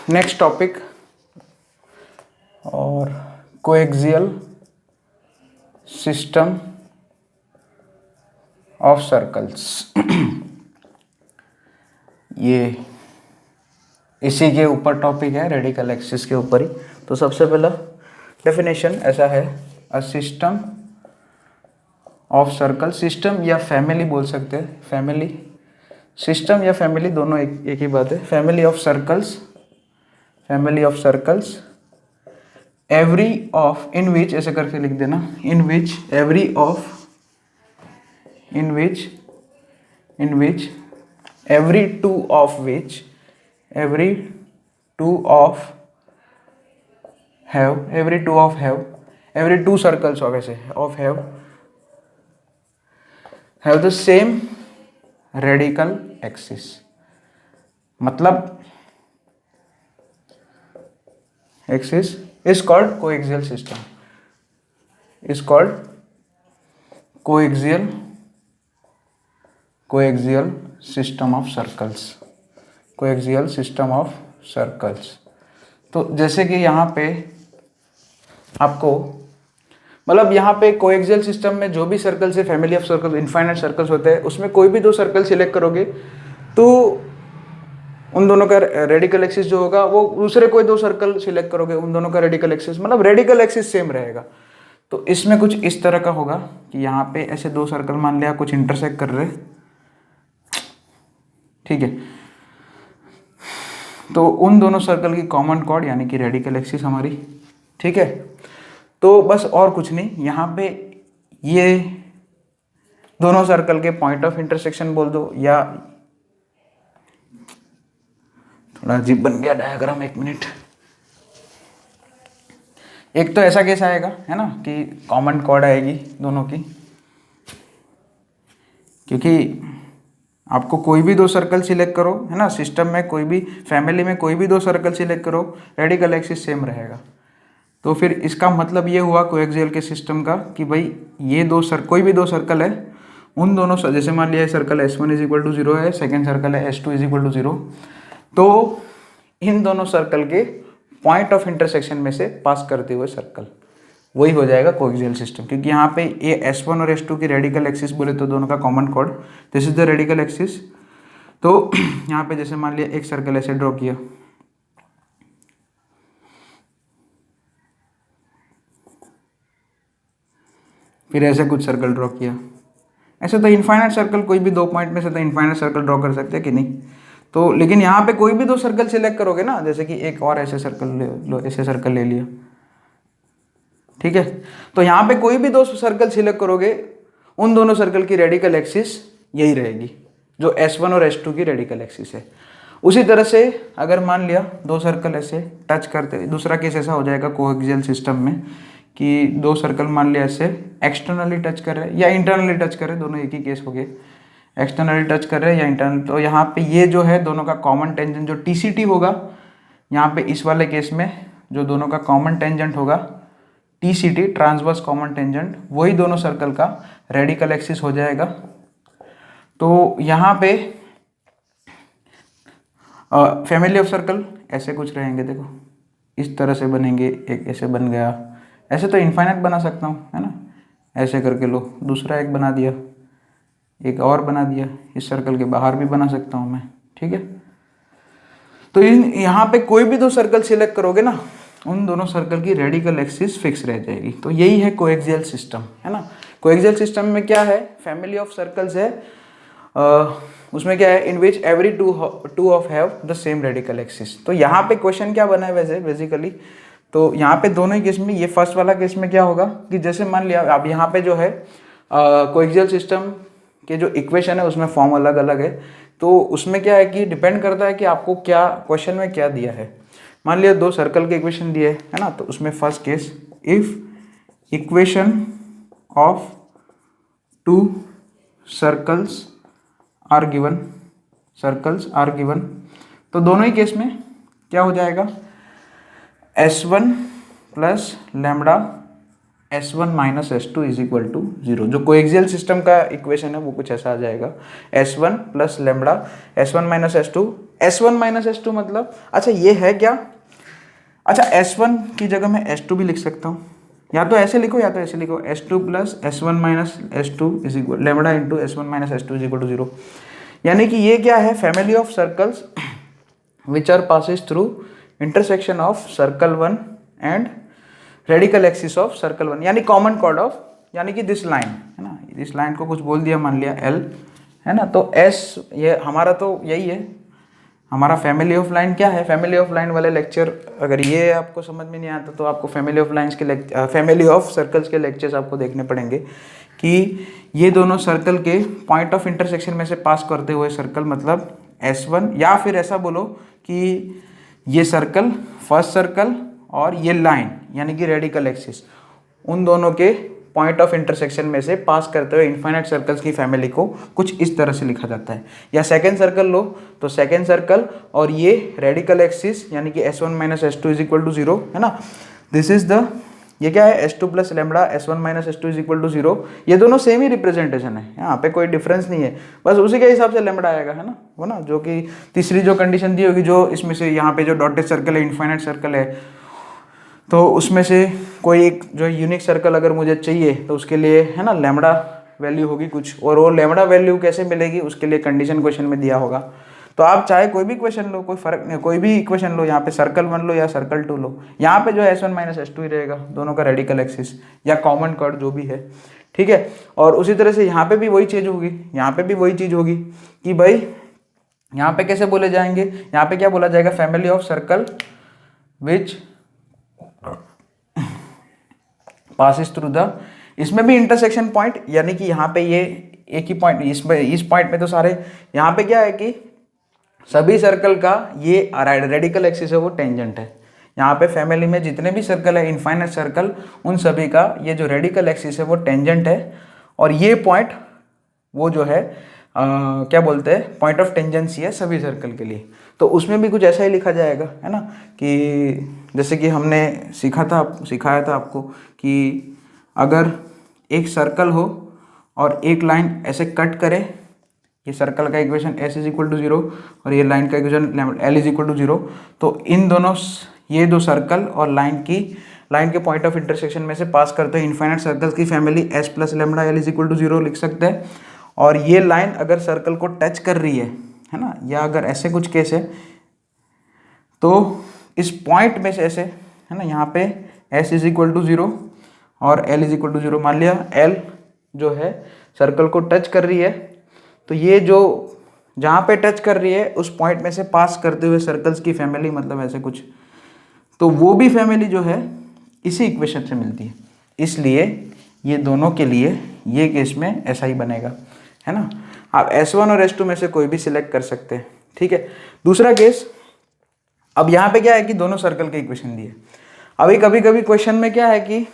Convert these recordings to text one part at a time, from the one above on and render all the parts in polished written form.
Next topic और coaxial system of circles. ये इसी के ऊपर टॉपिक है, रेडिकल एक्सिस के ऊपर ही। तो सबसे पहला डेफिनेशन ऐसा है, a system of circle, system या फैमिली बोल सकते हैं, फैमिली, सिस्टम या फैमिली दोनों एक ही बात है। Family of circles, family of circles every of, in which, ऐसे करके लिख देना, in which, every of, in which, in which, every two of which, every two of have, every two of have, every two circles of, ऐसे of have the same radical axis, मतलब axis is called coaxial system, is called coaxial system of circles, coaxial system of circles. तो जैसे कि यहाँ पे आपको, मतलब यहाँ पे कोएक्सियल सिस्टम में जो भी सर्कल्स है, family of circles, infinite circles होते हैं, उसमें कोई भी दो सर्कल सिलेक्ट करोगे तो उन दोनों का रेडिकल एक्सिस जो होगा वो दूसरे कोई दो सर्कल सिलेक्ट करोगे, उन दोनों का रेडिकल एक्सिस, मतलब रेडिकल एक्सिस सेम रहेगा। तो इसमें कुछ इस तरह का होगा कि यहाँ पे ऐसे दो सर्कल मान लिया कुछ इंटरसेक्ट कर रहे, ठीक है, तो उन दोनों सर्कल की कॉमन कॉर्ड यानी कि रेडिकल एक्सिस हमारी, ठीक है। तो बस और कुछ नहीं, यहाँ पे ये दोनों सर्कल के पॉइंट ऑफ इंटरसेक्शन बोल दो, या थोड़ा अजीब बन गया डायग्राम, एक मिनट। एक तो ऐसा केस आएगा, है ना, कि कॉमन कॉर्ड आएगी दोनों की, क्योंकि आपको कोई भी दो सर्कल सिलेक्ट करो, है ना, सिस्टम में कोई भी, फैमिली में कोई भी दो सर्कल सिलेक्ट करो, रेडिकल एक्सिस सेम रहेगा। तो फिर इसका मतलब ये हुआ कोएक्सियल के सिस्टम का कि भाई ये दो कोई भी दो सर्कल है, उन दोनों, जैसे मान लिया circle S1 is equal to 0 है, सेकेंड सर्कल है S2 इज इक्वल टू 0, तो इन दोनों सर्कल के पॉइंट ऑफ इंटरसेक्शन में से पास करते हुए सर्कल, वही हो जाएगा कोएक्सियल सिस्टम। क्योंकि यहाँ पे ये S1 और S2 की रेडिकल एक्सिस बोले तो दोनों का common chord, this is the radical axis. तो यहाँ पे जैसे मान लिया एक सर्कल ऐसे ड्रॉ किया, फिर ऐसे कुछ सर्कल ड्रॉ किया, ऐसे तो इनफाइनाइट सर्कल, कोई भी दो पॉइंट में से तो इनफाइनाइट सर्कल ड्रॉ कर सकते हैं कि नहीं। तो लेकिन यहाँ पे कोई भी दो सर्कल सिलेक्ट करोगे ना, जैसे कि एक और ऐसे सर्कल ले लो, ऐसे सर्कल ले लिया, ठीक है, तो यहाँ पे कोई भी दो सर्कल सिलेक्ट करोगे, उन दोनों सर्कल की रेडिकल एक्सिस यही रहेगी जो S1 और S2 की रेडिकल एक्सिस है। उसी तरह से अगर मान लिया दो सर्कल ऐसे टच करते, दूसरा केस ऐसा हो जाएगा कोएक्सियल सिस्टम में कि दो सर्कल मान लिया ऐसे एक्सटर्नली टच कर रहे हैं या इंटरनली टच कर रहे हैं, दोनों एक ही केस हो गए, एक्सटर्नली टच कर रहे हैं या इंटरनल। तो यहाँ पे ये जो है दोनों का कॉमन टेंजेंट जो TCT होगा, यहाँ पे इस वाले केस में जो दोनों का कॉमन टेंजेंट होगा TCT, ट्रांसवर्स कॉमन टेंजेंट, वही दोनों सर्कल का रेडिकल एक्सिस हो जाएगा। तो यहाँ पे फैमिली ऑफ सर्कल ऐसे कुछ रहेंगे, देखो इस तरह से बनेंगे, एक ऐसे बन गया, ऐसे तो इनफाइनाइट बना सकता हूँ, है ना, ऐसे करके लो, दूसरा एक बना दिया, एक और बना दिया, इस सर्कल के बाहर भी बना सकता हूँ मैं, ठीक है। तो यहाँ पे कोई भी दो सर्कल सिलेक्ट करोगे ना, उन दोनों सर्कल की रेडिकल एक्सिस फिक्स रह जाएगी। तो यही है कोएक्सियल सिस्टम, है ना। कोएक्सियल सिस्टम में क्या है, फैमिली ऑफ सर्कल्स है, उसमें क्या है, in which every two of have the same radical axis. तो यहाँ पे क्वेश्चन क्या बना है वैसे बेसिकली, तो यहाँ पे दोनों ही केस में, ये फर्स्ट वाला केस में क्या होगा कि जैसे मान लिया अब यहाँ पे जो है कोएक्सियल सिस्टम के जो इक्वेशन है उसमें फॉर्म अलग अलग है, तो उसमें क्या है कि डिपेंड करता है कि आपको क्या क्वेश्चन में क्या दिया है। मान लिया दो सर्कल के इक्वेशन दिए है ना, तो उसमें first case, if equation of two circles are given, circles are given, तो दोनों ही केस में क्या हो जाएगा, S1 plus lambda S1 minus S two is equal to 0। जो कोएक्सियल सिस्टम का इक्वेशन है वो कुछ ऐसा आ जाएगा, S1 plus lambda S1 minus S two. S1 minus S two मतलब, अच्छा ये है क्या, अच्छा S1 की जगह मैं S2 भी लिख सकता हूँ, या तो ऐसे लिखो या तो ऐसे लिखो, S2 plus S1 minus S two is equal lambda into S1 minus S two is equal to 0। यानी कि ये क्या है, family of circles which are passes through intersection of circle 1 and radical axis of circle 1, यानी common chord of, यानी कि this line है ना, इस लाइन को कुछ बोल दिया, मान लिया L है ना, तो S ये हमारा तो यही है हमारा फैमिली ऑफ लाइन। क्या है, फैमिली ऑफ लाइन वाले लेक्चर अगर ये आपको समझ में नहीं आता तो आपको फैमिली ऑफ लाइंस के फैमिली ऑफ सर्कल्स के लेक्चर्स आपको देखने पड़ेंगे कि ये दोनों सर्कल के पॉइंट ऑफ इंटरसेक्शन में से पास करते हुए सर्कल मतलब S1, या फिर ऐसा बोलो कि ये सर्कल फर्स्ट सर्कल और ये लाइन यानी कि रेडिकल एक्सिस, उन दोनों के पॉइंट ऑफ इंटरसेक्शन में से पास करते हुए इनफाइनाइट सर्कल्स की फैमिली को कुछ इस तरह से लिखा जाता है। या सेकेंड सर्कल लो तो सेकेंड सर्कल और ये रेडिकल एक्सिस यानी कि S1 minus S two is equal to 0 है ना, दिस इज द, ये क्या है S2 plus lambda S1 minus S two is equal to 0। ये दोनों सेम ही रिप्रेजेंटेशन है, यहाँ पे कोई डिफरेंस नहीं है, बस उसी के हिसाब से लेमड़ा आएगा है ना, वो ना जो कि तीसरी जो कंडीशन दी होगी, जो इसमें से यहाँ पे जो डॉटेड सर्कल है इनफाइनाइट सर्कल है, तो उसमें से कोई एक जो यूनिक सर्कल अगर मुझे चाहिए तो उसके लिए है ना लेमड़ा वैल्यू होगी कुछ, और वो लेमड़ा वैल्यू कैसे मिलेगी उसके लिए कंडीशन क्वेश्चन में दिया होगा। तो आप चाहे कोई भी क्वेश्चन लो, कोई फर्क नहीं, कोई भी इक्वेशन लो, यहाँ पे सर्कल 1 लो या सर्कल 2 लो, यहाँ पे जो S1 माइनस एस टू ही रहेगा, दोनों का रेडिकल एक्सिस या कॉमन कॉर्ड जो भी है, ठीक है। और उसी तरह से यहाँ पे भी वही चीज़ होगी, यहाँ पे भी वही चीज़ होगी कि भाई यहाँ पे कैसे बोले जाएंगे, यहाँ पे क्या बोला जाएगा, family of circle which passes through the, इसमें भी इंटरसेक्शन पॉइंट, यानी कि यहाँ पे ये एक ही पॉइंट, इसमें इस पॉइंट में तो सारे, यहाँ पे क्या है कि सभी सर्कल का ये रेडिकल एक्सिस है वो टेंजेंट है। यहाँ पे फैमिली में जितने भी सर्कल है इनफाइनाइट सर्कल, उन सभी का ये जो रेडिकल एक्सिस है वो टेंजेंट है, और ये पॉइंट वो जो है क्या बोलते हैं, पॉइंट ऑफ टेंजेंसी है सभी सर्कल के लिए। तो उसमें भी कुछ ऐसा ही लिखा जाएगा है ना, कि जैसे कि हमने सिखाया था आपको कि अगर एक सर्कल हो और एक लाइन ऐसे कट करे, ये सर्कल का equation S is equal to 0 और ये लाइन का equation L is equal to 0, तो इन दोनों ये दो सर्कल और लाइन के पॉइंट ऑफ इंटरसेक्शन में से पास करते हैं इनफाइनाइट सर्कल्स की family S plus lambda L is equal to 0 लिख सकते हैं। और ये लाइन अगर सर्कल को टच कर रही है ना, या अगर ऐसे कुछ केस है तो इस पॉइंट में से ऐसे है ना, यहाँ पे S इज इक्वल टू 0 और L इज इक्वल टू 0, मान लिया L जो है सर्कल को टच कर रही है, तो ये जो जहाँ पे टच कर रही है उस पॉइंट में से पास करते हुए सर्कल्स की फैमिली मतलब ऐसे कुछ, तो वो भी फैमिली जो है इसी इक्वेशन से मिलती है। इसलिए ये दोनों के लिए ये केस में ऐसा ही बनेगा है ना। आप S1 और S2 में से कोई भी सिलेक्ट कर सकते हैं, ठीक है। दूसरा केस, अब यहाँ पे क्या है कि दोनों सर्कल के इक्वेशन दिए। अभी कभी कभी क्वेश्चन में क्या है कि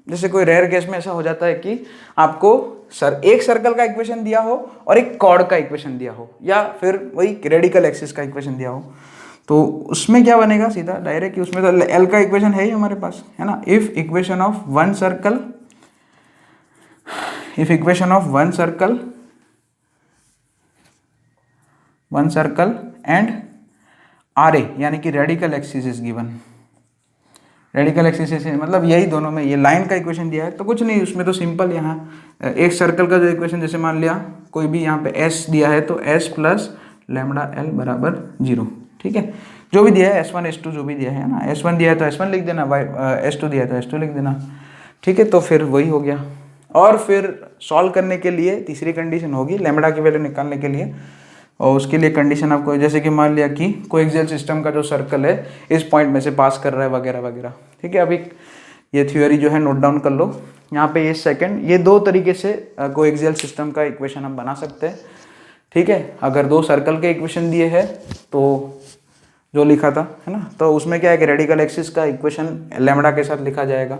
जैसे कोई रेयर केस में ऐसा हो जाता है कि आपको एक सर्कल का इक्वेशन दिया हो और एक कॉर्ड का इक्वेशन दिया हो, या फिर वही रेडिकल एक्सिस का इक्वेशन दिया हो, तो उसमें क्या बनेगा सीधा डायरेक्ट, उसमें तो L का इक्वेशन है ही हमारे पास है ना। If equation of one circle and RA यानी कि radical axis is given, radical axis मतलब यही दोनों में, ये लाइन का इक्वेशन दिया है तो कुछ नहीं, उसमें तो सिंपल, यहाँ एक सर्कल का जो इक्वेशन जैसे मान लिया कोई भी यहाँ पे S दिया है तो S प्लस लेमड़ा L बराबर 0, ठीक है। जो भी दिया है S1 S2 जो भी दिया है ना, S1 दिया है तो S1 लिख देना, S2 दिया है तो S2 लिख देना, ठीक है। तो फिर वही हो गया। और फिर सॉल्व करने के लिए तीसरी कंडीशन होगी लेमड़ा की वैल्यू निकालने के लिए, और उसके लिए कंडीशन आपको जैसे कि मान लिया कि कोएक्सियल सिस्टम का जो सर्कल है इस पॉइंट में से पास कर रहा है वगैरह वगैरह, ठीक है। अभी ये थ्योरी जो है नोट डाउन कर लो। यहाँ पे ये सेकंड, ये दो तरीके से कोएक्सियल सिस्टम का इक्वेशन हम बना सकते हैं, ठीक है। अगर दो सर्कल के इक्वेशन दिए हैं तो जो लिखा था है ना, तो उसमें क्या है कि रेडिकल एक्सिस का इक्वेशन लेमड़ा के साथ लिखा जाएगा,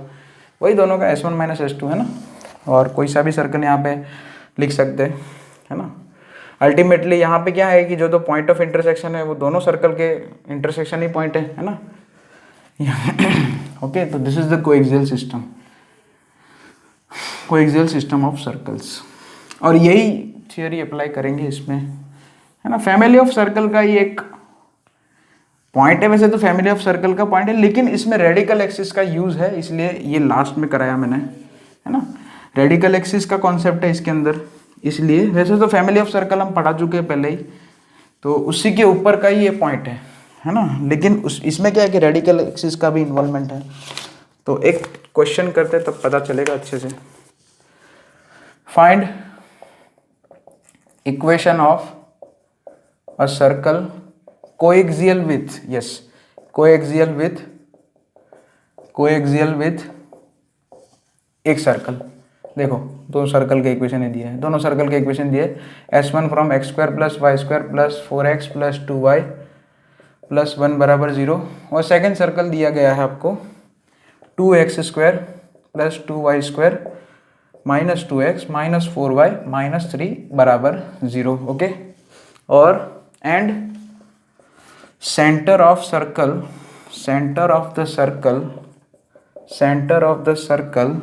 वही दोनों का S1 माइनस S2 है ना, और कोई सा भी सर्कल यहाँ पे लिख सकते हैं है ना। अल्टीमेटली यहाँ पे क्या है कि जो तो पॉइंट ऑफ इंटरसेक्शन है वो दोनों सर्कल के इंटरसेक्शन ही पॉइंट है ना। ओके, तो this is the coaxial system. Coaxial system of circles, और यही थियोरी अप्लाई करेंगे इसमें, है ना। फैमिली ऑफ सर्कल का ये एक पॉइंट है, वैसे तो फैमिली ऑफ सर्कल का पॉइंट है, लेकिन इसमें रेडिकल एक्सिस का यूज है, इसलिए ये लास्ट में कराया मैंने, है ना। रेडिकल एक्सिस का कॉन्सेप्ट है इसके अंदर, इसलिए वैसे तो फैमिली ऑफ सर्कल हम पढ़ा चुके हैं पहले ही, तो उसी के ऊपर का ही ये पॉइंट है ना। लेकिन इसमें क्या है कि रेडिकल एक्सिस का भी इन्वॉल्वमेंट है, तो एक क्वेश्चन करते हैं तब पता चलेगा अच्छे से। Find equation of a circle coaxial with, yes, coaxial with एक सर्कल। देखो दो सर्कल के इक्वेशन ही दिए हैं, दोनों सर्कल के इक्वेशन दिए, S1 from x square plus y square plus 4x plus 2y plus 1 बराबर 0, और सेकेंड सर्कल दिया गया है आपको 2x square plus 2y square minus 2x minus 4y minus 3 बराबर 0, ओके। और and centre of the circle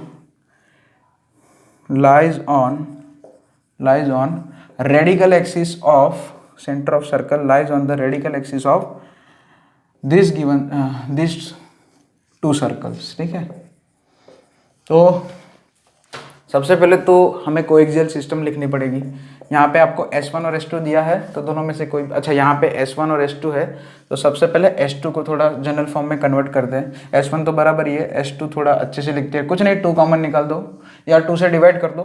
lies on radical axis of center of circle lies on the radical axis of this given these two circles, ठीक है। तो सबसे पहले तो हमें coaxial system लिखनी पड़ेगी। यहाँ पे आपको S1 और S2 दिया है, तो दोनों में से कोई, अच्छा यहाँ पे S1 और S2 है, तो सबसे पहले S2 को थोड़ा जनरल फॉर्म में कन्वर्ट करते हैं। S1 तो बराबर ही है, S2 थोड़ा अच्छे से लिखते हैं, कुछ नहीं, 2 कॉमन निकाल दो या 2 से डिवाइड कर दो,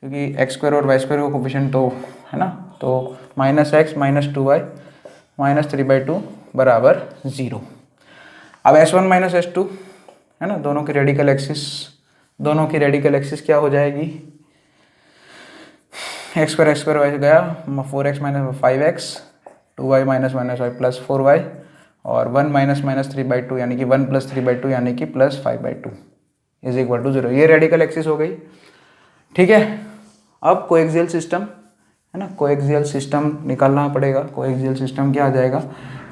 क्योंकि एक्स स्क्वायर और वाई स्क्वायर का कोफिशिएंट तो है ना, तो -x माइनस 2y माइनस 3/2 बराबर 0। अब S1 माइनस S2 है ना, दोनों की रेडिकल एक्सिस क्या हो जाएगी, एक्स स्क्वायर वाई गया, 4x minus 5x 2y minus y plus 4y और 1 माइनस 3/2 यानी कि 1 प्लस 3/2 यानी कि प्लस 5/2 इज इक्वल टू 0। ये रेडिकल एक्सिस हो गई, ठीक है। अब कोएक्सियल सिस्टम है ना, कोएक्सियल सिस्टम निकालना पड़ेगा। कोएक्सियल सिस्टम क्या आ जाएगा,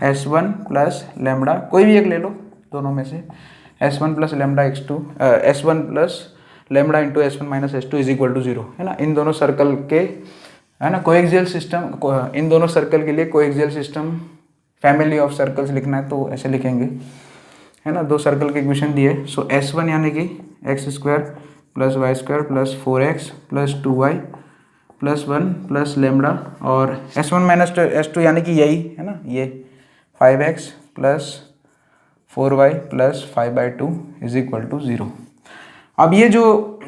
S1 प्लस लेमडा, कोई भी एक ले लो दोनों में से, S1 plus lambda x2 S1 plus lambda into S1 minus S2 is equal to 0, है ना। इन दोनों सर्कल के, है ना, कोएक्सियल सिस्टम, इन दोनों सर्कल के लिए coaxial system family of circles लिखना है तो ऐसे लिखेंगे, है ना। 2 सर्कल के इक्वेशन दिए, सो S1 यानी कि x square plus y square plus 4x plus 2y plus 1 plus lambda, और S1 माइनस S2 यानी कि यही है ना, ये 5x plus 4y plus 5/2 is equal to 0। अब ये जो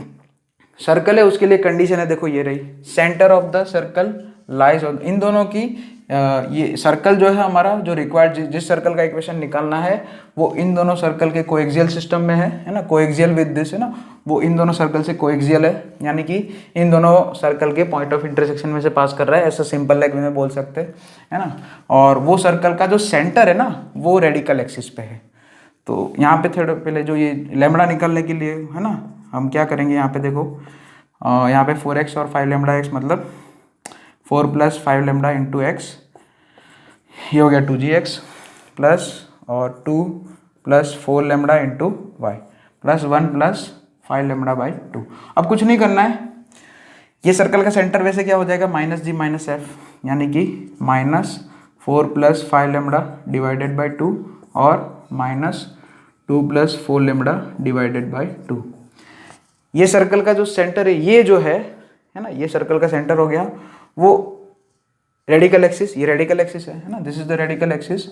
सर्कल है उसके लिए कंडीशन है, देखो ये रही, centre of the circle lies on, इन दोनों की ये सर्कल जो है हमारा, जो रिक्वायर्ड जिस सर्कल का इक्वेशन निकालना है वो इन दोनों सर्कल के कोएक्सियल सिस्टम में है ना, कोएक्सियल विद दिस, है ना, वो इन दोनों सर्कल से कोएक्सियल है, यानी कि इन दोनों सर्कल के पॉइंट ऑफ इंटरसेक्शन में से पास कर रहा है, ऐसा सिंपल लैंग्वेज में बोल सकते हैं, है ना। और वो सर्कल का जो सेंटर है ना वो रेडिकल एक्सिस पे है। तो यहाँ पे थोड़ा पहले जो ये लेमडा निकालने के लिए, है ना, हम क्या करेंगे, यहाँ पे देखो, यहाँ पे 4x और 5 लेमडा x मतलब 4 प्लस 5 लेमडा इंटू एक्स, ये हो गया 2gx प्लस और 2 plus 4 lambda into y plus 1 plus 5 lambda by 2। अब कुछ नहीं करना है, ये सर्कल का सेंटर वैसे क्या हो जाएगा, -g माइनस f, यानी कि -4 प्लस 5 लेमडा डिवाइडेड बाई 2 और -2 प्लस 4 लेमडा डिवाइडेड बाई 2। ये सर्कल का जो सेंटर है, ये जो है ना, ये सर्कल का सेंटर हो गया, वो रेडिकल एक्सिस, ये रेडिकल एक्सिस है ना, this is the radical axis.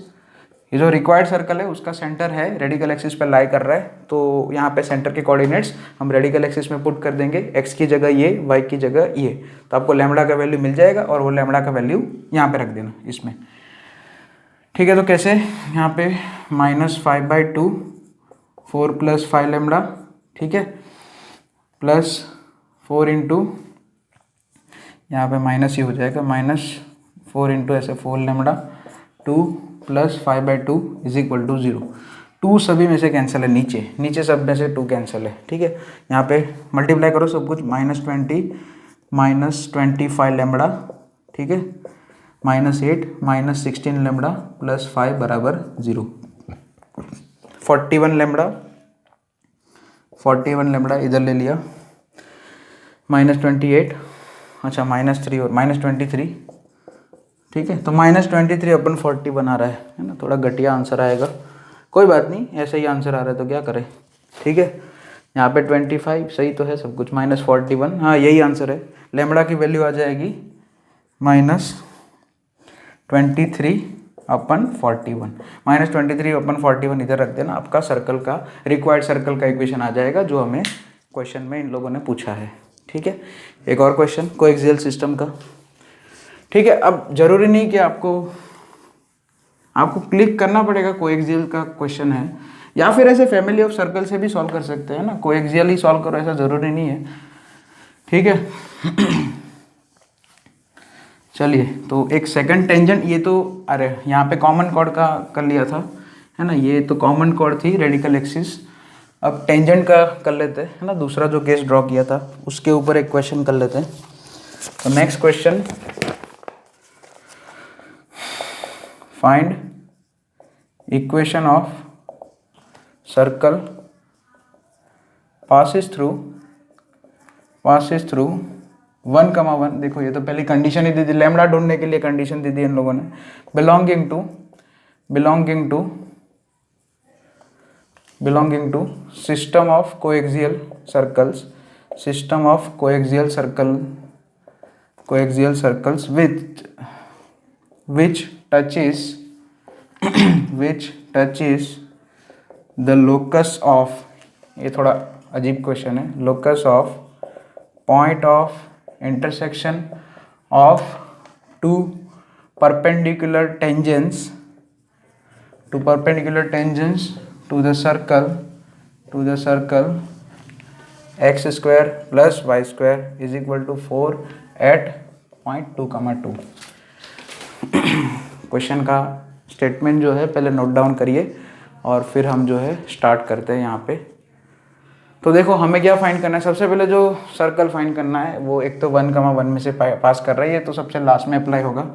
ये जो रिक्वायर्ड सर्कल है उसका सेंटर है रेडिकल एक्सिस पर लाई कर रहा है, तो यहाँ पे सेंटर के कोऑर्डिनेट्स हम रेडिकल एक्सिस में पुट कर देंगे, x की जगह ये, y की जगह ये, तो आपको लैम्बडा का वैल्यू मिल जाएगा और वो लैम्बडा का वैल्यू यहाँ पे रख देना इसमें, ठीक है। तो कैसे, यहाँ पे -5/2 4 प्लस 5 लेमडा, ठीक है, प्लस 4 इंटू, यहाँ पे माइनस ही हो जाएगा, -4 इंटू ऐसे 4 lambda 2 plus 5/2 is equal to 0। 2 सभी में से कैंसिल है, नीचे सब में से 2 कैंसिल है, ठीक है। यहाँ पे मल्टीप्लाई करो सब कुछ, -20 -25 लेमडा, ठीक है, -8 -16 लेमडा प्लस 5 बराबर 0। 41 लेमडा इधर ले लिया, -28, अच्छा -3 और -23, ठीक है। तो -23 अपन 40 बना रहा है ना, थोड़ा घटिया आंसर आएगा, कोई बात नहीं, ऐसे ही आंसर आ रहा है तो क्या करें, ठीक है। यहाँ पे 25 सही तो है सब कुछ, -41, हाँ यही आंसर है। लेमड़ा की वैल्यू आ जाएगी -23/41, -23/41 इधर रख देना, आपका सर्कल का रिक्वायर्ड सर्कल का इक्वेशन आ जाएगा जो हमें क्वेश्चन में इन लोगों ने पूछा है, ठीक है। एक और क्वेश्चन कोएक्सियल सिस्टम का, ठीक है। अब जरूरी नहीं कि आपको क्लिक करना पड़ेगा कोएक्सियल का क्वेश्चन है, या फिर ऐसे फैमिली ऑफ सर्कल से भी सॉल्व कर सकते हैं ना, कोएक्सियल ही सॉल्व करो ऐसा ज़रूरी नहीं है, ठीक है। चलिए, तो एक सेकंड टेंजेंट, ये तो अरे यहाँ पे कॉमन कॉर्ड का कर लिया था, है ना, ये तो कॉमन कॉर्ड थी रेडिकल एक्सिस। अब टेंजेंट का कर लेते हैं, है ना, दूसरा जो केस ड्रॉ किया था उसके ऊपर एक क्वेश्चन कर लेते हैं। तो next question, find equation of circle passes through 1,1, देखो ये तो पहले कंडीशन ही दी थी, लैम्डा ढूंढने के लिए कंडीशन दी थी इन लोगों ने, belonging to system of coaxial circles which touches the locus of, ये थोड़ा अजीब क्वेश्चन है, locus of point of intersection of two perpendicular tangents to the circle x square plus y square is equal to 4 at point 2, 2। Question का statement जो है पहले note down करिए और फिर हम जो है स्टार्ट करते हैं यहाँ पे। तो देखो हमें क्या फाइंड करना है, सबसे पहले जो सर्कल फाइंड करना है वो एक तो 1,1 में से पास कर रही है, तो सबसे लास्ट में अप्लाई होगा,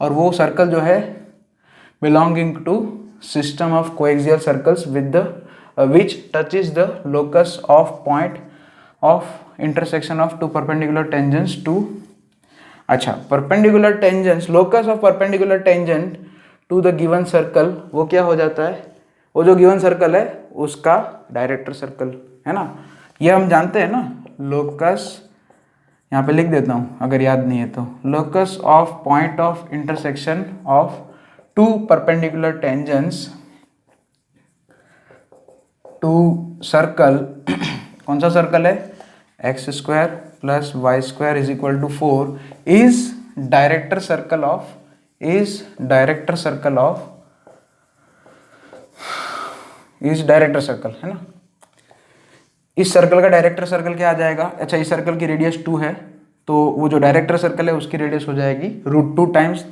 और वो सर्कल जो है belonging to system of coaxial circles which touches the locus of point of intersection of two perpendicular tangents to, अच्छा perpendicular tangents, locus of perpendicular tangent to the given circle, वो क्या हो जाता है, वो जो गिवन सर्कल है उसका डायरेक्टर सर्कल, है ना, ये हम जानते हैं ना, लोकस, यहाँ पे लिख देता हूँ अगर याद नहीं है तो, locus of point of intersection of two perpendicular tangents to circle, कौन सा सर्कल है, x square plus y square is equal to 4 इज डायरेक्टर सर्कल है ना। इस सर्कल का डायरेक्टर सर्कल क्या आ जाएगा, अच्छा इस सर्कल की रेडियस 2 है, तो वो जो डायरेक्टर सर्कल है उसकी रेडियस हो जाएगी √2 टाइम्स,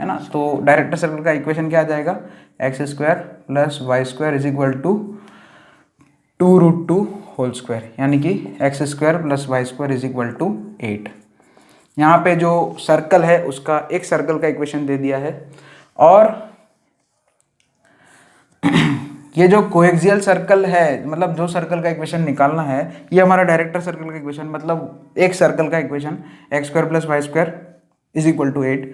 है ना। तो डायरेक्टर सर्कल का इक्वेशन क्या आ जाएगा, x square plus y square is equal to 2√2 whole square, यानी कि x square plus y square is equal to 8। यहाँ पे जो सर्कल है उसका एक सर्कल का इक्वेशन दे दिया है, और ये जो कोएक्सियल सर्कल है, मतलब जो सर्कल का इक्वेशन निकालना है, ये हमारा डायरेक्टर सर्कल का इक्वेशन, मतलब एक सर्कल का equation x square plus y square is equal to 8,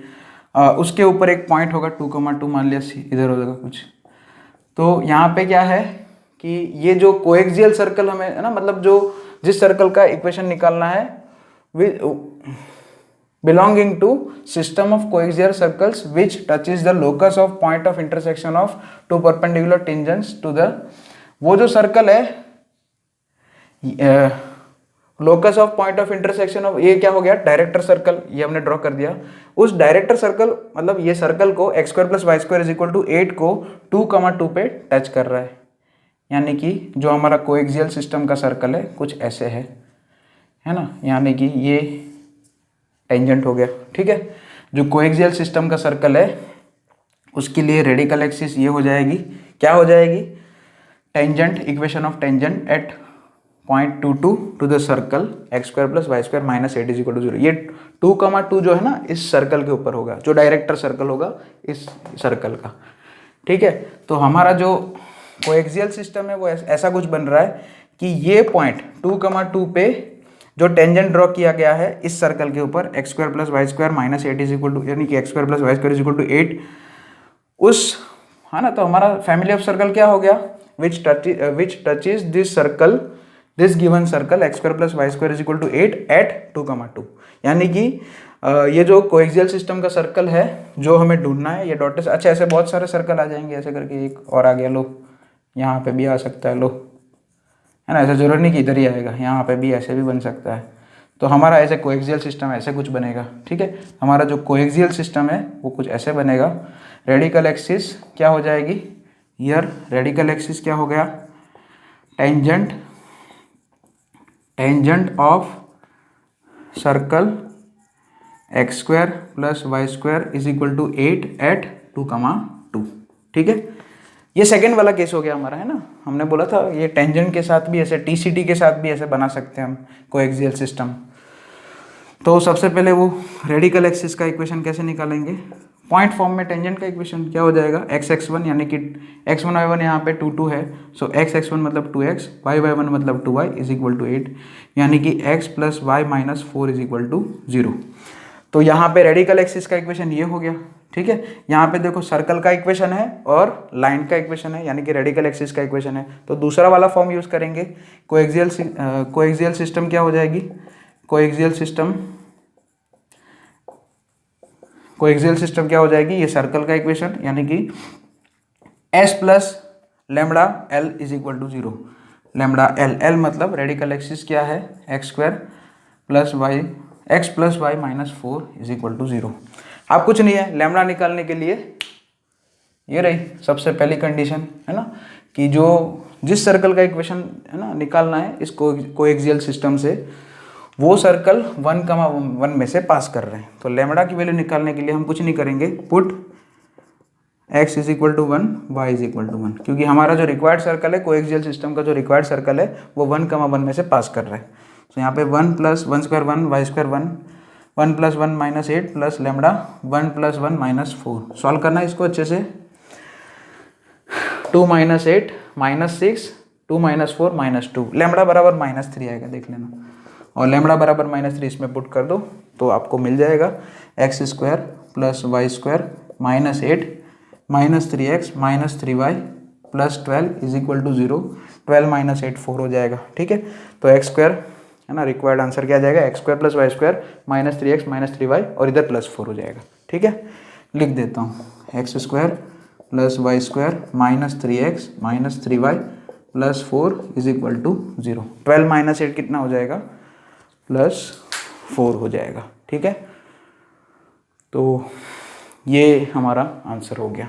उसके ऊपर एक पॉइंट होगा 2,2, मान लिया इधर हो जाएगा कुछ। तो यहाँ पे क्या है कि ये जो कोएक्सियल सर्कल हमें, है ना, मतलब जो जिस सर्कल का इक्वेशन निकालना है belonging to system of coaxial circles which touches the locus of point of intersection of two perpendicular tangents to the, वो जो सर्कल है locus of point of intersection of, ये क्या हो गया, डायरेक्टर सर्कल, ये हमने ड्रॉ कर दिया। उस डायरेक्टर सर्कल, मतलब ये सर्कल को x square plus y square is equal to 8 को 2,2 पे टच कर रहा है, यानी कि जो हमारा कोएक्सियल सिस्टम का सर्कल है कुछ ऐसे है ना, यानी कि ये टेंजेंट हो गया, ठीक है। जो कोएक्सियल सिस्टम का सर्कल है उसके लिए रेडिकल एक्सिस ये हो जाएगी, क्या हो जाएगी, tangent, equation of tangent at point 2,2 to the circle x square plus y square minus 8 is equal to 0। ये 2,2 जो है ना इस सर्कल के ऊपर होगा, जो डायरेक्टर सर्कल होगा इस सर्कल का, ठीक है। तो हमारा जो कोएक्सियल सिस्टम है वो ऐसा कुछ बन रहा है कि ये पॉइंट 2,2 पे जो टेंजेंट ड्रॉ किया गया है इस सर्कल के ऊपर x square plus y square minus 8 is equal to, यानी कि x square plus y square is equal to 8, उस, है ना, तो हमारा फैमिली ऑफ सर्कल क्या हो गया, which touches this circle, this given circle x square plus y square is equal to 8 at 2,2, यानी कि ये जो कोएक्सियल सिस्टम का सर्कल है जो हमें ढूंढना है, ये डॉटेड, अच्छा ऐसे बहुत सारे सर्कल आ जाएंगे, ऐसे करके एक और आ गया, लो यहाँ पे भी आ सकता है, लो, है ना, ऐसा जरूर नहीं कि इधर ही आएगा, यहाँ पे भी ऐसे भी बन सकता है। तो हमारा ऐसे कोएक्सियल सिस्टम ऐसे कुछ बनेगा, ठीक है, हमारा जो कोएक्सियल सिस्टम है वो कुछ ऐसे बनेगा। रेडिकल एक्सिस क्या हो जाएगी, हियर रेडिकल एक्सिस क्या हो गया, tangent of circle x square plus y square is equal to 8 at 2,2, ठीक है। ये सेकेंड वाला केस हो गया हमारा, है ना, हमने बोला था ये टेंजेंट के साथ भी ऐसे, टीसीटी के साथ भी ऐसे बना सकते हैं हम कोएक्सियल सिस्टम। तो सबसे पहले वो रेडिकल एक्सिस का इक्वेशन कैसे निकालेंगे, पॉइंट फॉर्म में टेंजेंट का इक्वेशन क्या हो जाएगा, एक्स एक्स वन, यानी कि एक्स वन वाई वन यहाँ पे 2 2 है, सो एक्स एक्स वन मतलब 2x, वाई वाई वन मतलब 2y इज इक्वल टू 8, यानी कि x plus y minus 4 is equal to 0। तो यहाँ पे रेडिकल एक्सिस का इक्वेशन ये हो गया, ठीक है। यहाँ पे देखो सर्कल का इक्वेशन है और लाइन का इक्वेशन है, यानी कि रेडिकल एक्सिस का इक्वेशन है, तो दूसरा वाला फॉर्म यूज करेंगे। कोएक्सियल सिस्टम क्या हो जाएगी, कोएक्सियल सिस्टम क्या हो जाएगी, ये सर्कल का इक्वेशन, यानी कि s plus lambda L is equal to 0, lambda L मतलब रेडिकल एक्सिस क्या है, x square plus y, x plus y minus 4 is equal to 0। अब कुछ नहीं है, लेमडा निकालने के लिए ये रही सबसे पहली कंडीशन, है ना, कि जो जिस सर्कल का इक्वेशन, है ना, निकालना है इस कोएक्सियल सिस्टम से, वो सर्कल 1,1 में से पास कर रहे हैं। तो लेमडा की वैल्यू निकालने के लिए हम कुछ नहीं करेंगे, put x is equal to 1, y is equal to 1, क्योंकि हमारा जो रिक्वायर्ड सर्कल है कोएक्सियल सिस्टम का, जो रिक्वायर्ड सर्कल है वो 1,1 में से पास कर रहा है। तो यहाँ पे 1 plus 1 square 1, y square 1, 1 plus 1 minus 8 plus lambda 1 plus 1 minus 4, solve करना है इसको अच्छे से। 2 minus 8 minus 6, 2 minus 4 minus 2, lambda बराबर माइनस 3 आएगा, देख लेना, और लेमडा बराबर माइनस 3 इसमें पुट कर दो तो आपको मिल जाएगा x square plus y square minus 8 minus 3x minus 3y plus 12 is equal to 0, 12 minus 8 4 हो जाएगा, ठीक है। तो एक्स स्क्वायर, है ना, रिक्वायर्ड आंसर क्या आ जाएगा, x square plus y square minus 3x minus 3y और इधर प्लस 4 हो जाएगा, ठीक है। लिख देता हूँ, x square plus y square minus 3x minus 3y plus 4 is equal to 0, 12 minus 8 कितना हो जाएगा, प्लस 4 हो जाएगा, ठीक है। तो ये हमारा आंसर हो गया।